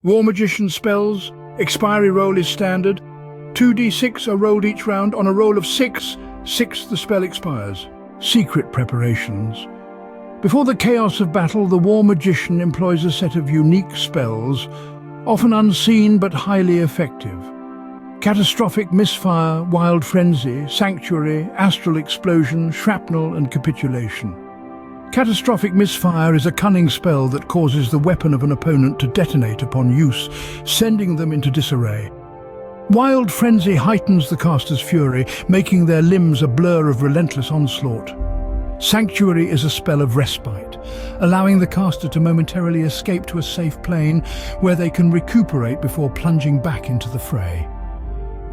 War Magician spells, expiry roll is standard. 2d6 are rolled each round. On a roll of 6, the spell expires. Secret preparations. Before the chaos of battle, the War Magician employs a set of unique spells, often unseen but highly effective. Catastrophic Misfire, Wild Frenzy, Sanctuary, Astral Explosion, Shrapnel and Capitulation. Catastrophic Misfire is a cunning spell that causes the weapon of an opponent to detonate upon use, sending them into disarray. Wild Frenzy heightens the caster's fury, making their limbs a blur of relentless onslaught. Sanctuary is a spell of respite, allowing the caster to momentarily escape to a safe plane where they can recuperate before plunging back into the fray.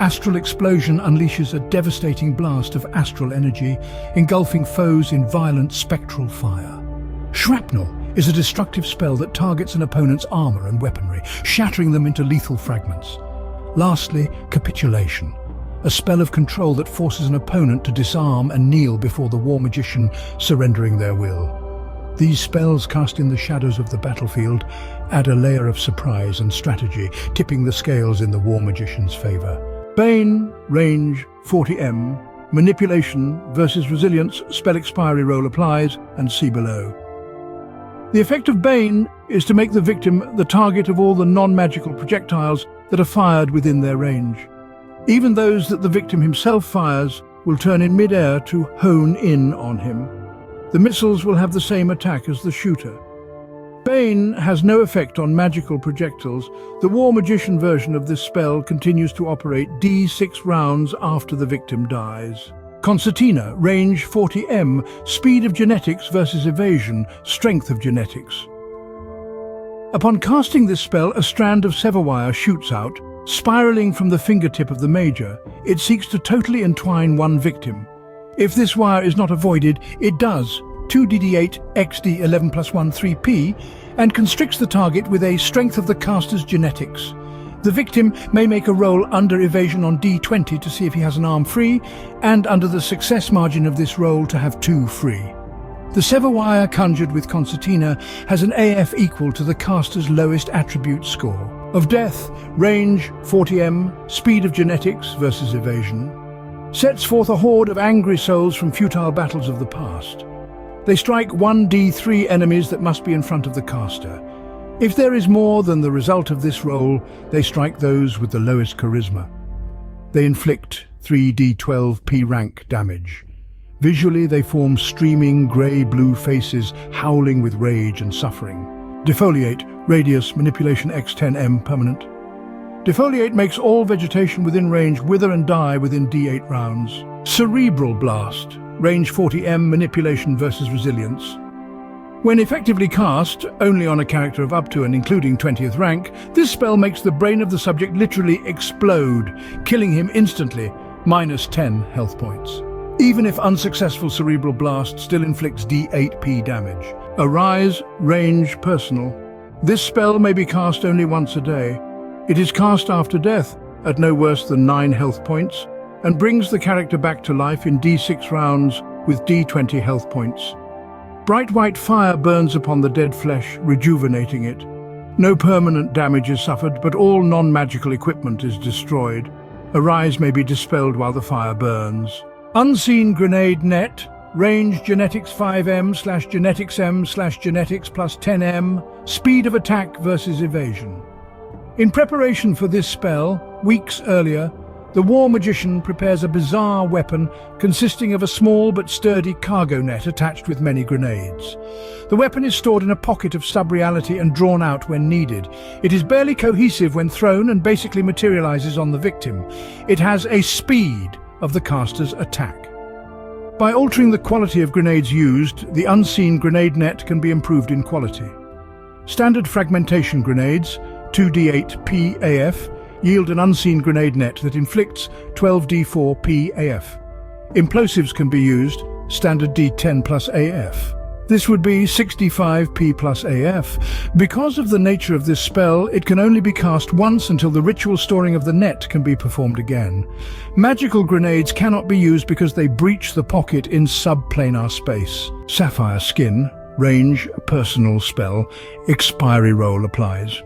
Astral Explosion unleashes a devastating blast of astral energy, engulfing foes in violent spectral fire. Shrapnel is a destructive spell that targets an opponent's armor and weaponry, shattering them into lethal fragments. Lastly, Capitulation, a spell of control that forces an opponent to disarm and kneel before the War Magician, surrendering their will. These spells, cast in the shadows of the battlefield, add a layer of surprise and strategy, tipping the scales in the War Magician's favor. Bane, range 40m, manipulation versus resilience, spell expiry roll applies, and see below. The effect of Bane is to make the victim the target of all the non-magical projectiles that are fired within their range. Even those that the victim himself fires will turn in mid-air to hone in on him. The missiles will have the same attack as the shooter. Bane has no effect on magical projectiles. The War Magician version of this spell continues to operate d6 rounds after the victim dies. Concertina, range 40m, speed of genetics versus evasion, strength of genetics. Upon casting this spell, a strand of sever wire shoots out, spiraling from the fingertip of the Major. It seeks to totally entwine one victim. If this wire is not avoided, it does 2d8 xd 11 plus 1 3p and constricts the target with a strength of the caster's genetics. The victim may make a roll under evasion on d20 to see if he has an arm free, and under the success margin of this roll to have 2 free. The sever wire conjured with Concertina has an AF equal to the caster's lowest attribute score. Of death, range 40m, speed of genetics versus evasion. Sets forth a horde of angry souls from futile battles of the past. They strike 1d3 enemies that must be in front of the caster. If there is more than the result of this roll, they strike those with the lowest charisma. They inflict 3d12 P rank damage. Visually, they form streaming grey-blue faces, howling with rage and suffering. Defoliate, radius, manipulation x10m, permanent. Defoliate makes all vegetation within range wither and die within d8 rounds. Cerebral Blast, range 40m, manipulation versus resilience. When effectively cast, only on a character of up to and including 20th rank, this spell makes the brain of the subject literally explode, killing him instantly, minus 10 health points. Even if unsuccessful Cerebral Blast still inflicts d8p damage. Arise, range, personal. This spell may be cast only once a day. It is cast after death, at no worse than 9 health points, and brings the character back to life in d6 rounds with d20 health points. Bright white fire burns upon the dead flesh, rejuvenating it. No permanent damage is suffered, but all non-magical equipment is destroyed. Arise may be dispelled while the fire burns. Unseen Grenade Net, range genetics 5m / genetics m / genetics plus 10m, speed of attack versus evasion. In preparation for this spell, weeks earlier, the War Magician prepares a bizarre weapon consisting of a small but sturdy cargo net attached with many grenades. The weapon is stored in a pocket of sub-reality and drawn out when needed. It is barely cohesive when thrown and basically materializes on the victim. It has a speed of the caster's attack. By altering the quality of grenades used, the unseen grenade net can be improved in quality. Standard fragmentation grenades, 2d8 PAF, yield an unseen grenade net that inflicts 12d4 PAF. Implosives can be used, standard d10 plus AF. This would be 65 P plus AF. Because of the nature of this spell, it can only be cast once until the ritual storing of the net can be performed again. Magical grenades cannot be used because they breach the pocket in subplanar space. Sapphire Skin, range, personal spell, expiry roll applies.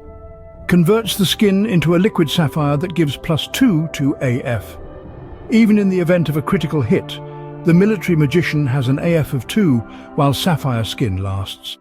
converts the skin into a liquid sapphire that gives +2 to AF. Even in the event of a critical hit, the military magician has an AF of 2 while sapphire skin lasts.